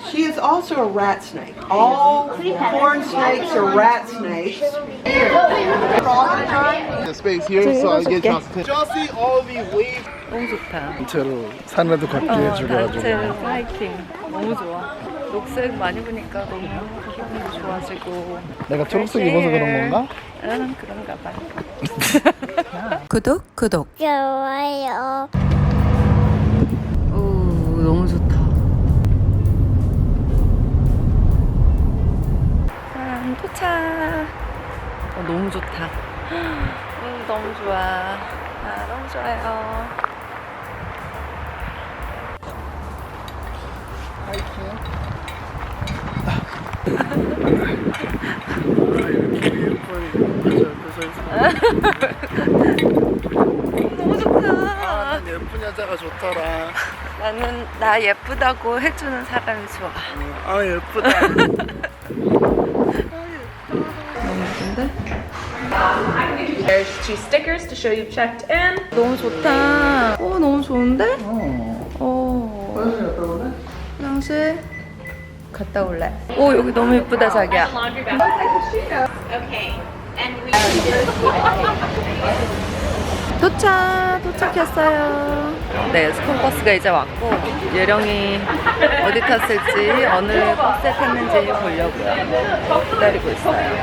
She is also a rat snake. All corn snakes are rat snakes. The space here, so I get chance to just see all these waves. 너무 좋다. 단체로 산에도 걷게 해주고 단체로 하이킹 너무 좋아. 녹색 많이 보니까 너무 기분이 좋아지고. 내가 초록색 입어서 그런 건가? 응, 그런가 봐. 구독. 좋아요. 오, 너무 좋다. 짠, 도착. 너무 좋다. 너무 좋아. 너무 좋아요. 너무 좋다. 난 예쁜 여자가 좋더라. 나는 나 예쁘다고 해주는 사람이 좋아. 아 예쁘다. 너무 예쁜데? There's 2 stickers to show you've checked in. 너무 좋다. 너무 좋은데? 화장실 갔다 올래. 여기 너무 예쁘다 자기야. Laundry basket. Okay. And we 도착했어요. 네, 스쿨버스가 이제 왔고 예령이 어디 탔을지 어느 버스에 탔는지 보려고요. 기다리고 있어요.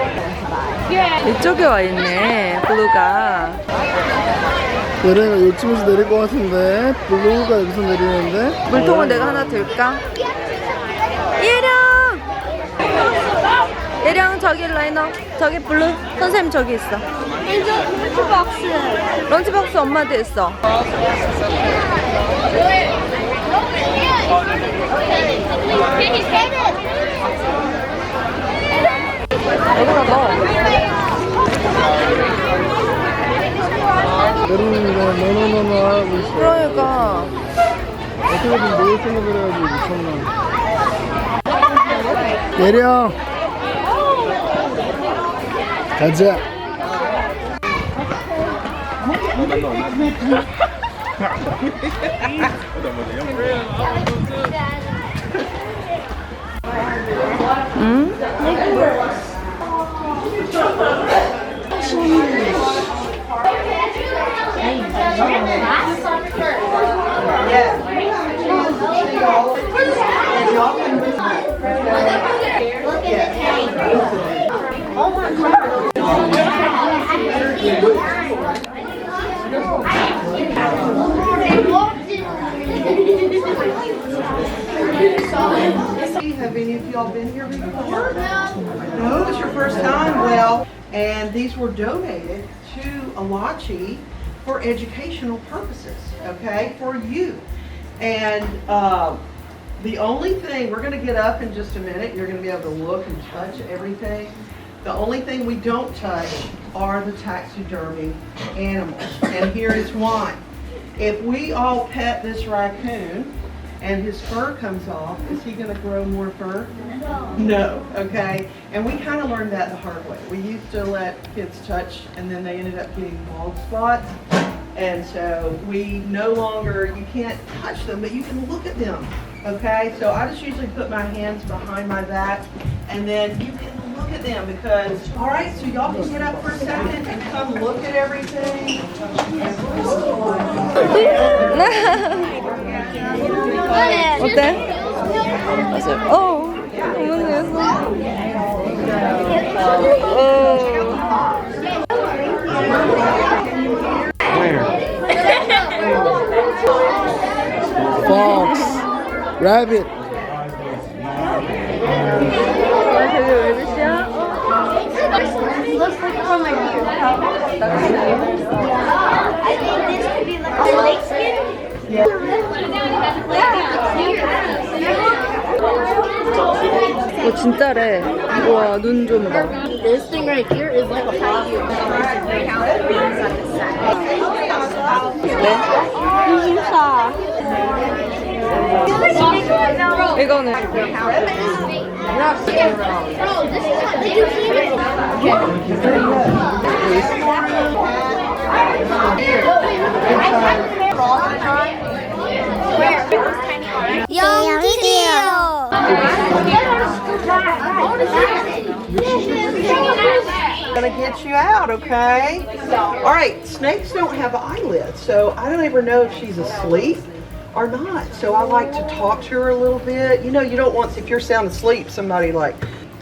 이쪽에 와 있네, 블루가. 얘네가 이쯤에서 내릴 것 같은데 블루가 여기서 내리는데 물통을 내가 하나 들까? 예령 저기 라이너, 저기 블루 선생님 저기 있어. 런치박스. 런치박스 엄마한테 있어. 여기다 넣어. 내리는 거 너너너너 하고 있어. 그러니까 어떻게든 뭘 생각을 해야지 미쳤나. 예령 가자. 응? Have any of y'all been here before? No, it's your first time? Well, and these were donated to Alachi for educational purposes, okay, for you. And the only thing, we're going to get up in just a minute, you're going to be able to look and touch everything. The only thing we don't touch are the taxidermy animals, and here is why. If we all pet this raccoon, and his fur comes off, is he going to grow more fur? No, okay? And we kind of learned that the hard way. We used to let kids touch, and then they ended up getting bald spots. And so we no longer, you can't touch them, but you can look at them, okay? So I just usually put my hands behind my back, and then you can look at them because, all right, so y'all can get up for a second and come look at everything. 어때? 너무 Fox, rabbit. 저기 왜 빛이야? Looks like from my ear. I think this could be like a lake skin. 진짜래. 우와, 눈 좀 봐. This thing right here is like a frog. 이거는 영트리오. Gonna get you out, okay? All right, snakes don't have eyelids, so I don't ever know if she's asleep or not. So I like to talk to her a little bit. You know, you don't want, if you're sound asleep, somebody like,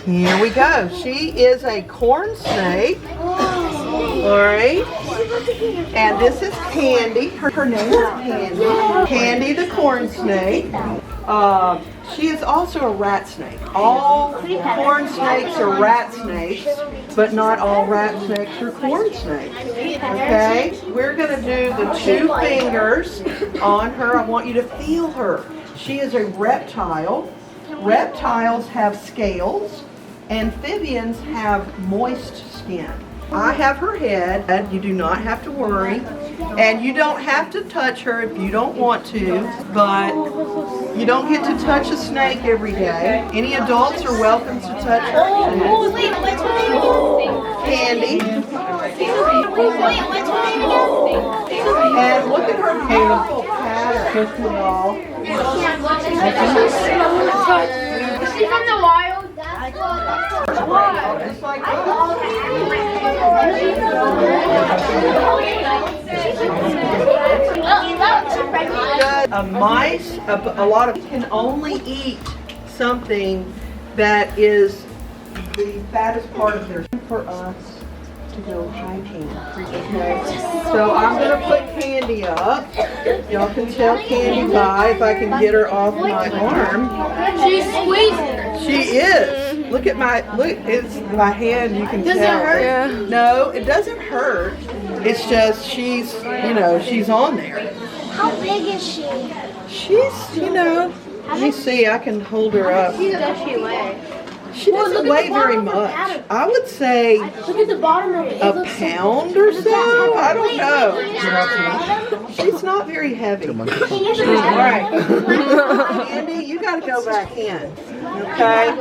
here we go. She is a corn snake. All right. And this is Candy. Her name is Candy. Candy the corn snake. She is also a rat snake. All corn snakes are rat snakes, but not all rat snakes are corn snakes. Okay? We're going to do the 2 fingers on her. I want you to feel her. She is a reptile. Reptiles have scales. Amphibians have moist skin. I have her head, and you do not have to worry. And you don't have to touch her if you don't want to, but you don't get to touch a snake every day. Any adults are welcome to touch her. Candy. And look at her beautiful pattern, y'all. She's from the wild. It's like mice, a lot of can only eat something that is the fattest part of their for us to go hiking. Okay. So I'm gonna put Candy up. Y'all can tell Candy bye if I can get her off my arm. She's squeezing. She is. Look at it's my hand, you can tell. Does it hurt? Yeah. No, it doesn't hurt. It's just she's on there. How big is she? She's, let me see, I can hold her up. How much does she weigh? She doesn't weigh very much. I would say Look at the bottom of it. a pound or so. I don't know. She's not very heavy. All right. Andy, you got to go back in. Okay?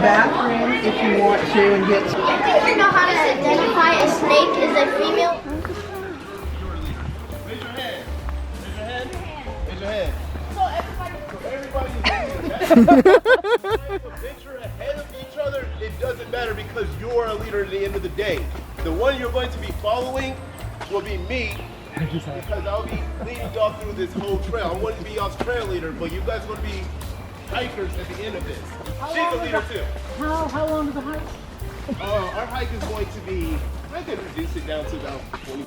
Bathroom if you want to and get some. Do you know how to identify a snake as a female? Raise your hand. Raise your hand. So everybody's picture ahead of each other. It doesn't matter because you're a leader at the end of the day. The one you're going to be following will be me because I'll be leading y'all through this whole trail. I want to be y'all's trail leader, but you guys are going to be hikers at the end of this. She's a leader too. How long is the hike? Our hike is going to be, I can reduce it down to about 20.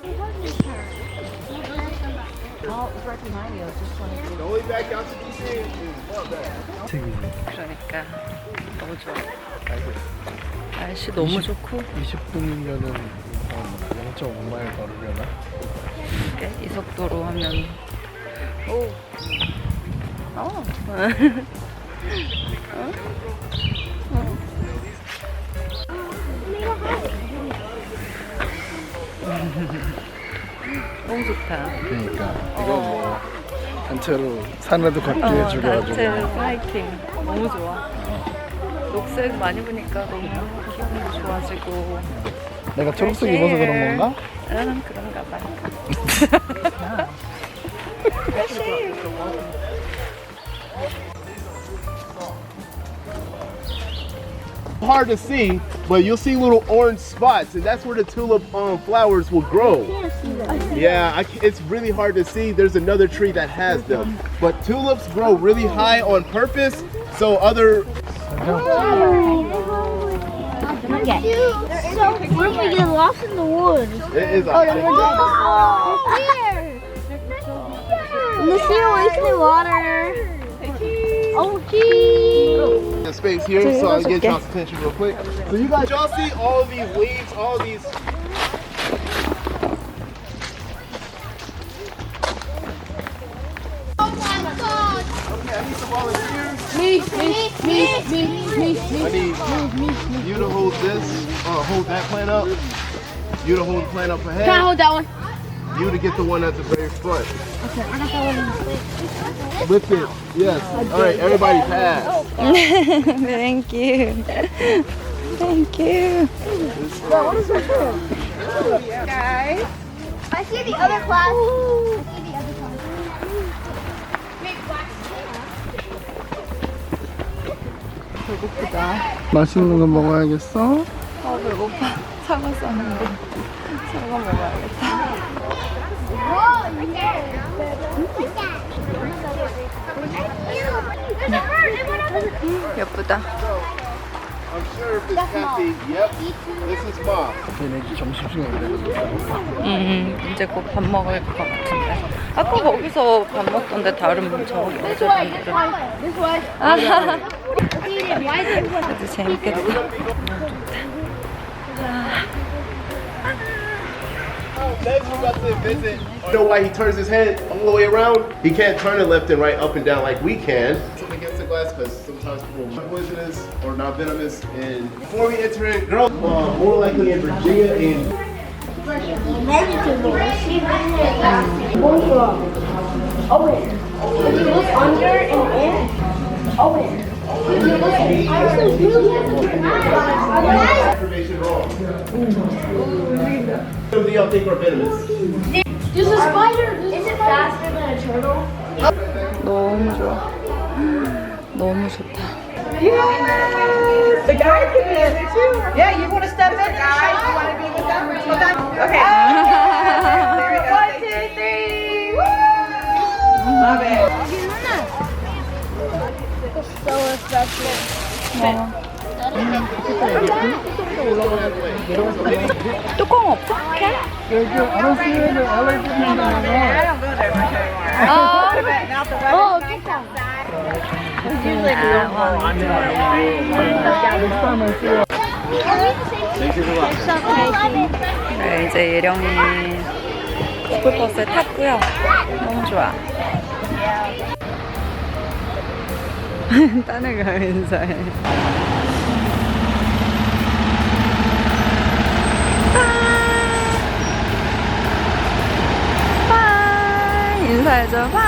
Oh, it's right behind you. It's just 20. The only back out to DC is not bad. 그러니까 너무 좋아. 날씨 너무 좋고 20분이면은 0.5마일 걸으려나? 이렇게 이 속도로 하면 너무 좋다. 그러니까 이거 뭐 단체로 산에도 걷게 해주고 단체 하이킹 너무 좋아. 녹색 많이 보니까 너무 기분이 좋아지고. 내가 초록색 입어서 그런 건가? 응, 그런가 봐. Hard to see, but you'll see little orange spots, and that's where the tulip flowers will grow. Yeah, it's really hard to see. There's another tree that has them, but tulips grow really high on purpose, so other. So, what if we get lost in the woods? It is Weird. Let's see her wasting water. Oh, gee. the space here, so I'll get y'all's attention real quick. So you guys, y'all see all of these leaves, all of these. Oh my God. Okay, I need some volunteers. Me. I need you to hold this, hold that plant up. You to hold the plant up ahead. Can I hold that one? You to get the one at the very front. Okay, I got that one. Lift it. Yes. All right, everybody pass. Thank you. Thank you. Guys, I see the other class. I see the other class. 배고프다. 맛있는 거 먹어야겠어. 아 배고파. 사과 쌌는데 사과 먹어야겠다. 예쁘다. I'm sure if it's happy, yep, this is mom. 얘네 점심시간이래. 이제 곧 밥 먹을 것 같은데. 아까 거기서 밥 먹던데 다른 저기 여자분들은. 아하하. 아주 재밌겠다. Next, we're about to visit. You know why he turns his head all the way around? He can't turn it left and right, up and down like we can. Something against the glass because sometimes people are poisonous or not venomous. And before we enter in, girls, more likely in Virginia and Open. If you look under and in, open. If you look information wrong. What do y'all think are venomous? There's a spider. Is it faster than a turtle? 너무 좋아. 너무 좋다. The guy can be in there too. Yeah, you want to step in, guys? You want to be with them? Okay. 1, 2, 3. Woo! Love it. So refreshing. 뚜껑 없어? 캔? 여기 아로스에는 LA 분들은 Oh, get that. 네, 이제 예령이 스쿨버스에 탔고요. 너무 좋아. 따내가 인사해. 바이 인사해줘. 바이.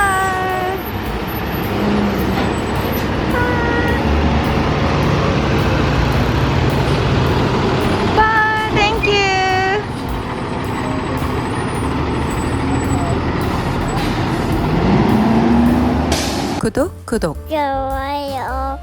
바이. 땡큐. 구독. 좋아요.